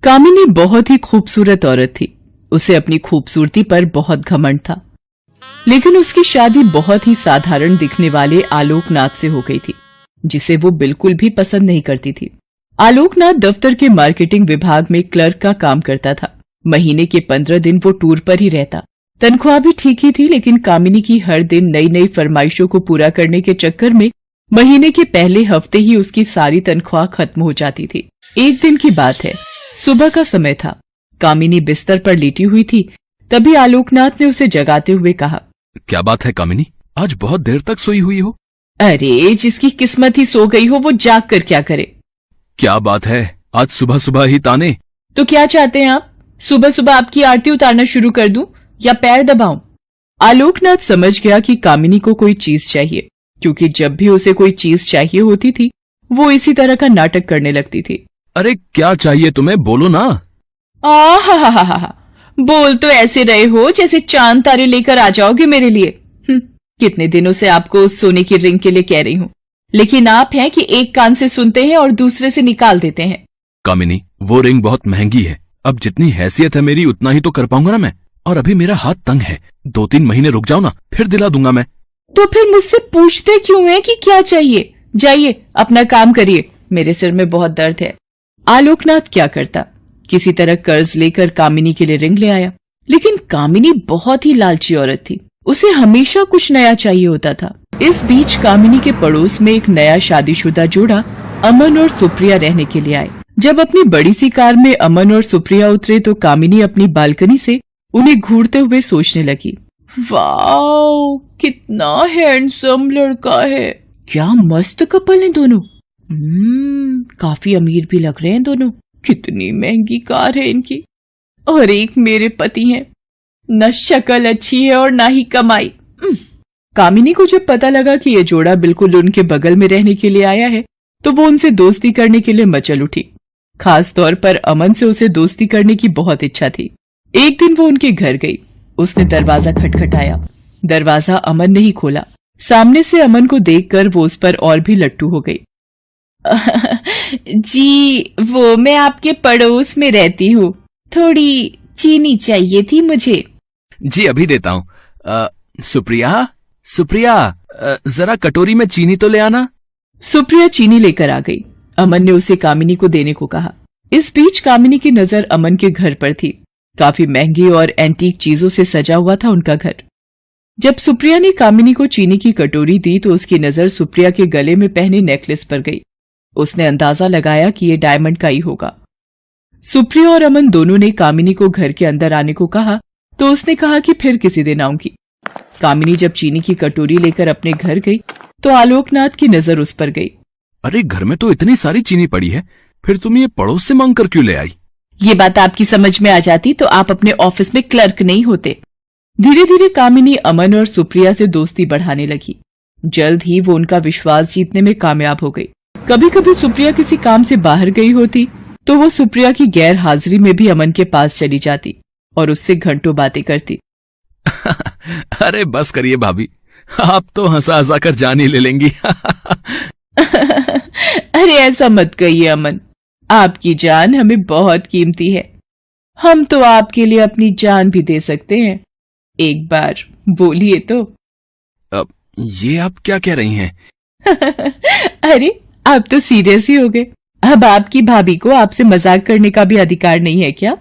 कामिनी बहुत ही खूबसूरत औरत थी। उसे अपनी खूबसूरती पर बहुत घमंड था, लेकिन उसकी शादी बहुत ही साधारण दिखने वाले आलोकनाथ से हो गई थी, जिसे वो बिल्कुल भी पसंद नहीं करती थी। आलोकनाथ दफ्तर के मार्केटिंग विभाग में क्लर्क का काम करता था। महीने के 15 दिन वो टूर पर ही रहता। तनख्वाह भी ठीक ही थी, लेकिन कामिनी की हर दिन नई नई फरमाइशों को पूरा करने के चक्कर में महीने के पहले हफ्ते ही उसकी सारी तनख्वाह खत्म हो जाती थी। एक दिन की बात है, सुबह का समय था। कामिनी बिस्तर पर लेटी हुई थी, तभी आलोकनाथ ने उसे जगाते हुए कहा, क्या बात है कामिनी, आज बहुत देर तक सोई हुई हो? अरे जिसकी किस्मत ही सो गई हो वो जाग कर क्या करे। क्या बात है, आज सुबह सुबह ही ताने? तो क्या चाहते हैं आप, सुबह सुबह आपकी आरती उतारना शुरू कर दूं या पैर दबाऊं? आलोकनाथ समझ गया कि कामिनी को कोई चीज चाहिए, क्योंकि जब भी उसे कोई चीज चाहिए होती थी वो इसी तरह का नाटक करने लगती थी। अरे क्या चाहिए तुम्हें, बोलो ना। हा, बोल तो ऐसे रहे हो जैसे चांद तारे लेकर आ जाओगे मेरे लिए। कितने दिनों से आपको उस सोने की रिंग के लिए कह रही हूँ, लेकिन आप हैं कि एक कान से सुनते हैं और दूसरे से निकाल देते हैं। कामिनी, वो रिंग बहुत महंगी है। अब जितनी हैसियत है मेरी उतना ही तो कर पाऊंगा ना मैं, और अभी मेरा हाथ तंग है। 2-3 महीने रुक जाओ ना, फिर दिला दूंगा मैं। तो फिर मुझसे पूछते क्यों हैं कि क्या चाहिए? जाइए अपना काम करिए, मेरे सिर में बहुत दर्द है। आलोकनाथ क्या करता, किसी तरह कर्ज लेकर कामिनी के लिए रिंग ले आया। लेकिन कामिनी बहुत ही लालची औरत थी, उसे हमेशा कुछ नया चाहिए होता था। इस बीच कामिनी के पड़ोस में एक नया शादीशुदा जोड़ा अमन और सुप्रिया रहने के लिए आए। जब अपनी बड़ी सी कार में अमन और सुप्रिया उतरे तो कामिनी अपनी बालकनी से उन्हें घूरते हुए सोचने लगी, वाओ कितना हैंडसम लड़का है, क्या मस्त कपल है दोनों। काफी अमीर भी लग रहे हैं दोनों। कितनी महंगी कार है इनकी, और एक मेरे पति हैं, न शक्ल अच्छी है और ना ही कमाई। कामिनी को जब पता लगा कि ये जोड़ा बिल्कुल उनके बगल में रहने के लिए आया है तो वो उनसे दोस्ती करने के लिए मचल उठी। खास तौर पर अमन से उसे दोस्ती करने की बहुत इच्छा थी। एक दिन वो उनके घर गई। उसने दरवाजा खटखटाया। दरवाजा अमन ने ही खोला। सामने से अमन को देखकर वो उस पर और भी लट्टू हो गई। जी वो मैं आपके पड़ोस में रहती हूँ, थोड़ी चीनी चाहिए थी मुझे। जी अभी देता हूँ। सुप्रिया, जरा कटोरी में चीनी तो ले आना। सुप्रिया चीनी लेकर आ गई। अमन ने उसे कामिनी को देने को कहा। इस बीच कामिनी की नजर अमन के घर पर थी। काफी महंगी और एंटीक चीजों से सजा हुआ था उनका घर। जब सुप्रिया ने कामिनी को चीनी की कटोरी दी तो उसकी नजर सुप्रिया के गले में पहने नेकलेस पर गई। उसने अंदाजा लगाया कि ये डायमंड का ही होगा। सुप्रिया और अमन दोनों ने कामिनी को घर के अंदर आने को कहा तो उसने कहा कि फिर किसी दिन आऊंगी। कामिनी जब चीनी की कटोरी लेकर अपने घर गई तो आलोकनाथ की नजर उस पर गई। अरे घर में तो इतनी सारी चीनी पड़ी है, फिर तुम ये पड़ोस से मांग कर क्यों ले आई? ये बात आपकी समझ में आ जाती तो आप अपने ऑफिस में क्लर्क नहीं होते। धीरे धीरे कामिनी अमन और सुप्रिया से दोस्ती बढ़ाने लगी। जल्द ही वो उनका विश्वास जीतने में कामयाब हो गई। कभी कभी सुप्रिया किसी काम से बाहर गई होती तो वो सुप्रिया की गैर हाजिरी में भी अमन के पास चली जाती और उससे घंटों बातें करती। अरे बस करिए भाभी, आप तो हंसा हंसा कर जान ही ले लेंगी। अरे ऐसा मत कहिए अमन, आपकी जान हमें बहुत कीमती है। हम तो आपके लिए अपनी जान भी दे सकते हैं। एक बार बोलिए तो। अब ये आप क्या कह रही हैं? अरे आप तो सीरियस ही हो गए। अब आपकी भाभी को आपसे मजाक करने का भी अधिकार नहीं है क्या?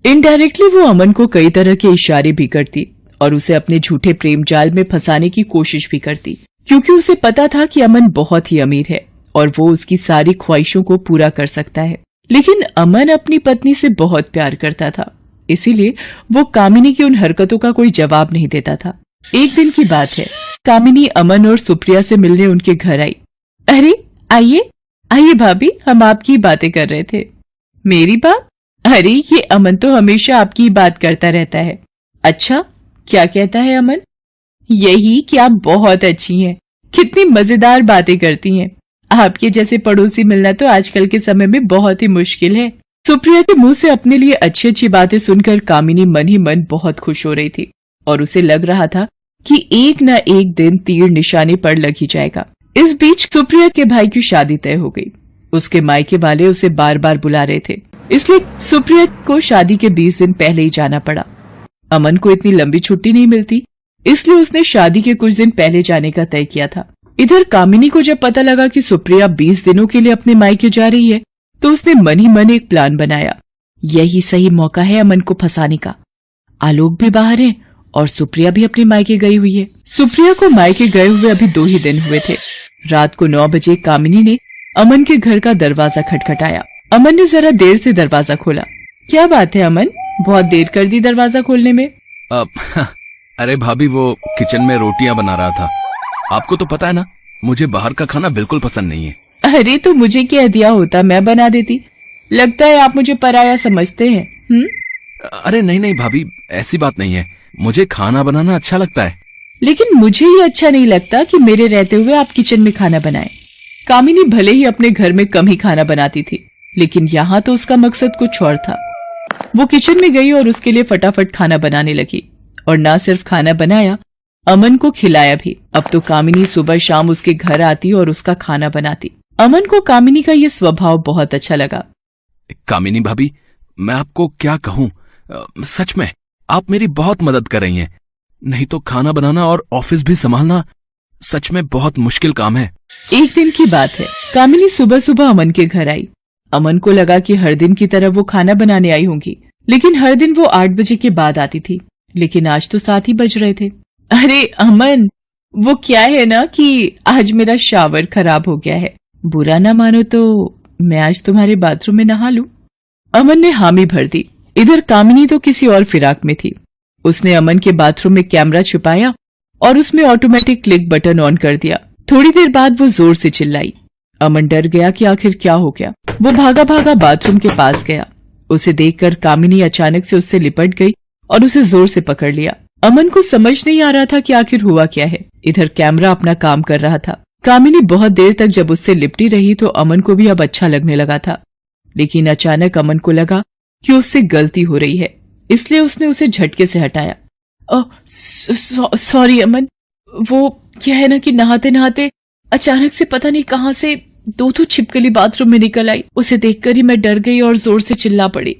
इनडायरेक्टली वो अमन को कई तरह के इशारे भी करती और उसे अपने झूठे प्रेम जाल में फंसाने की कोशिश भी करती, क्योंकि उसे पता था कि अमन बहुत ही अमीर है और वो उसकी सारी ख्वाहिशों को पूरा कर सकता है। लेकिन अमन अपनी पत्नी से बहुत प्यार करता था, इसीलिए वो कामिनी की उन हरकतों का कोई जवाब नहीं देता था। एक दिन की बात है, कामिनी अमन और सुप्रिया से मिलने उनके घर आई। अरे आइए आइए भाभी, हम आपकी बातें कर रहे थे। मेरी बात? अरे ये अमन तो हमेशा आपकी बात करता रहता है। अच्छा क्या कहता है अमन? यही कि आप बहुत अच्छी हैं, कितनी मजेदार बातें करती हैं। आपके जैसे पड़ोसी मिलना तो आजकल के समय में बहुत ही मुश्किल है। सुप्रिया के मुंह से अपने लिए अच्छी अच्छी बातें सुनकर कामिनी मन ही मन बहुत खुश हो रही थी और उसे लग रहा था कि एक न एक दिन तीर निशाने पर लग ही जाएगा। इस बीच सुप्रिया के भाई की शादी तय हो गई। उसके मायके वाले उसे बार बार बुला रहे थे। इसलिए सुप्रिया को शादी के 20 दिन पहले ही जाना पड़ा। अमन को इतनी लंबी छुट्टी नहीं मिलती, इसलिए उसने शादी के कुछ दिन पहले जाने का तय किया था। इधर कामिनी को जब पता लगा कि सुप्रिया 20 दिनों के लिए अपने मायके जा रही है, तो उसने मन ही मन एक प्लान बनाया। यही सही मौका है अमन को फंसाने का। आलोक भी बाहर है और सुप्रिया भी अपने मायके गई हुई है। सुप्रिया को मायके गए हुए अभी 2 ही दिन हुए थे। रात को 9 बजे कामिनी ने अमन के घर का दरवाजा खटखटाया। अमन ने जरा देर से दरवाजा खोला। क्या बात है अमन, बहुत देर कर दी दरवाजा खोलने में? अरे भाभी, वो किचन में रोटियां बना रहा था। आपको तो पता है ना, मुझे बाहर का खाना बिल्कुल पसंद नहीं है। अरे तो मुझे कह दिया होता, मैं बना देती। लगता है आप मुझे पराया समझते हैं। अरे नहीं नहीं भाभी, ऐसी बात नहीं है। मुझे खाना बनाना अच्छा लगता है। लेकिन मुझे ये अच्छा नहीं लगता कि मेरे रहते हुए आप किचन में खाना बनाएं। कामिनी भले ही अपने घर में कम ही खाना बनाती थी, लेकिन यहाँ तो उसका मकसद कुछ और था। वो किचन में गई और उसके लिए फटाफट खाना बनाने लगी, और न सिर्फ खाना बनाया, अमन को खिलाया भी। अब तो कामिनी सुबह शाम उसके घर आती और उसका खाना बनाती। अमन को कामिनी का ये स्वभाव बहुत अच्छा लगा। कामिनी भाभी, मैं आपको क्या कहूँ, सच में आप मेरी बहुत मदद कर रही हैं। नहीं तो खाना बनाना और ऑफिस भी संभालना सच में बहुत मुश्किल काम है। एक दिन की बात है, कामिनी सुबह सुबह अमन के घर आई। अमन को लगा कि हर दिन की तरह वो खाना बनाने आई होंगी, लेकिन हर दिन वो 8 बजे के बाद आती थी, लेकिन आज तो 7 ही बज रहे थे। अरे अमन, वो क्या है ना कि आज मेरा शावर खराब हो गया है। बुरा ना मानो तो मैं आज तुम्हारे बाथरूम में नहा लूं। अमन ने हामी भर दी। इधर कामिनी तो किसी और फिराक में थी। उसने अमन के बाथरूम में कैमरा छुपाया और उसमें ऑटोमेटिक क्लिक बटन ऑन कर दिया। थोड़ी देर बाद वो जोर से चिल्लाई। अमन डर गया कि आखिर क्या हो गया। वो भागा भागा बाथरूम के पास गया। उसे देखकर कामिनी अचानक से उससे लिपट गई और उसे जोर से पकड़ लिया। अमन को समझ नहीं आ रहा था कि आखिर हुआ क्या है। इधर कैमरा अपना काम कर रहा था। कामिनी बहुत देर तक जब उससे लिपटी रही तो अमन को भी अब अच्छा लगने लगा था, लेकिन अचानक अमन को लगा कि उससे गलती हो रही है, इसलिए उसने उसे झटके से हटाया। सॉरी अमन, वो क्या है ना कि नहाते नहाते अचानक से पता नहीं कहां से 2 छिपकली बाथरूम में निकल आई। उसे देखकर ही मैं डर गई और जोर से चिल्ला पड़ी।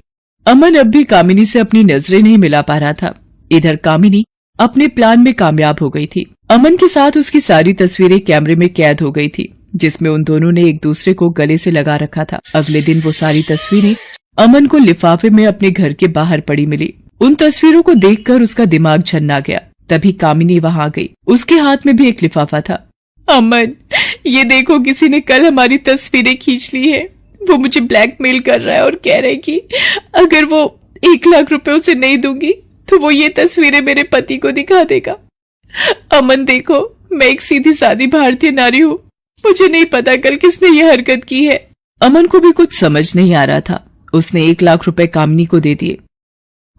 अमन अब भी कामिनी से अपनी नजरें नहीं मिला पा रहा था। इधर कामिनी अपने प्लान में कामयाब हो गई थी। अमन के साथ उसकी सारी तस्वीरें कैमरे में कैद हो गई थी, जिसमें उन दोनों ने एक दूसरे को गले से लगा रखा था। अगले दिन वो सारी तस्वीरें अमन को लिफाफे में अपने घर के बाहर पड़ी मिली। उन तस्वीरों को देखकर उसका दिमाग झन्ना गया। तभी कामिनी वहां आ गई। उसके हाथ में भी एक लिफाफा था। अमन, ये देखो, किसी ने कल हमारी तस्वीरें खींच ली है। वो मुझे ब्लैकमेल कर रहा है और कह रहा है कि अगर वो 1 लाख रुपए उसे नहीं दूंगी तो वो ये तस्वीरें मेरे पति को दिखा देगा। अमन देखो, मैं एक सीधी सादी भारतीय नारी हूँ। मुझे नहीं पता कल किसने ये हरकत की है। अमन को भी कुछ समझ नहीं आ रहा था। उसने 1 लाख रुपए कामिनी को दे दिए।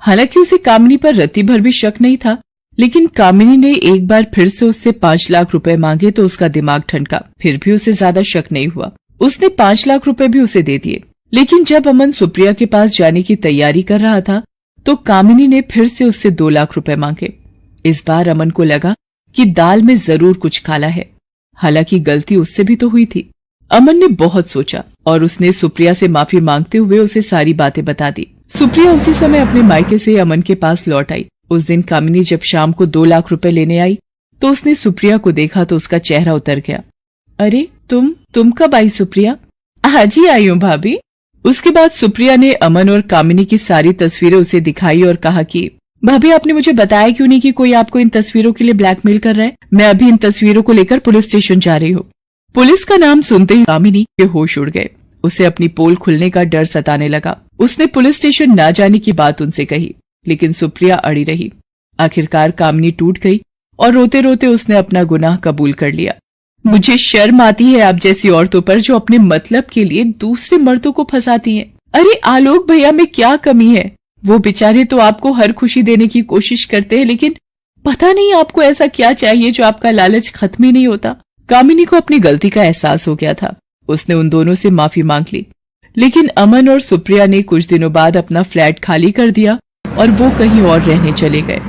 हालांकि उसे कामिनी पर रत्ती भर भी शक नहीं था, लेकिन कामिनी ने एक बार फिर से उससे 5 लाख रुपए मांगे तो उसका दिमाग ठनका। फिर भी उसे ज्यादा शक नहीं हुआ। उसने 5 लाख रुपए भी उसे दे दिए। लेकिन जब अमन सुप्रिया के पास जाने की तैयारी कर रहा था तो कामिनी ने फिर से उससे 2 लाख रुपए मांगे। इस बार अमन को लगा कि दाल में जरूर कुछ काला है। हालांकि गलती उससे भी तो हुई थी। अमन ने बहुत सोचा और उसने सुप्रिया से माफी मांगते हुए उसे सारी बातें बता दी। सुप्रिया उसी समय अपने मायके से अमन के पास लौट आई। उस दिन कामिनी जब शाम को 2 लाख रुपए लेने आई तो उसने सुप्रिया को देखा तो उसका चेहरा उतर गया। अरे तुम कब आई सुप्रिया? आज ही आई हूँ भाभी। उसके बाद सुप्रिया ने अमन और कामिनी की सारी तस्वीरें उसे दिखाई और कहा कि भाभी, आपने मुझे बताया क्यों नहीं कि कोई आपको इन तस्वीरों के लिए ब्लैकमेल कर रहा है? मैं अभी इन तस्वीरों को लेकर पुलिस स्टेशन जा रही हूँ। पुलिस का नाम सुनते ही कामिनी के होश उड़ गए। उसे अपनी पोल खुलने का डर सताने लगा। उसने पुलिस स्टेशन न जाने की बात उनसे कही, लेकिन सुप्रिया अड़ी रही। आखिरकार कामिनी टूट गई और रोते रोते उसने अपना गुनाह कबूल कर लिया। मुझे शर्म आती है आप जैसी औरतों पर जो अपने मतलब के लिए दूसरे मर्दों को फंसाती हैं। अरे आलोक भैया में क्या कमी है? वो बेचारे तो आपको हर खुशी देने की कोशिश करते हैं, लेकिन पता नहीं आपको ऐसा क्या चाहिए जो आपका लालच खत्म ही नहीं होता। कामिनी को अपनी गलती का एहसास हो गया था। उसने उन दोनों से माफी मांग ली, लेकिन अमन और सुप्रिया ने कुछ दिनों बाद अपना फ्लैट खाली कर दिया और वो कहीं और रहने चले गए।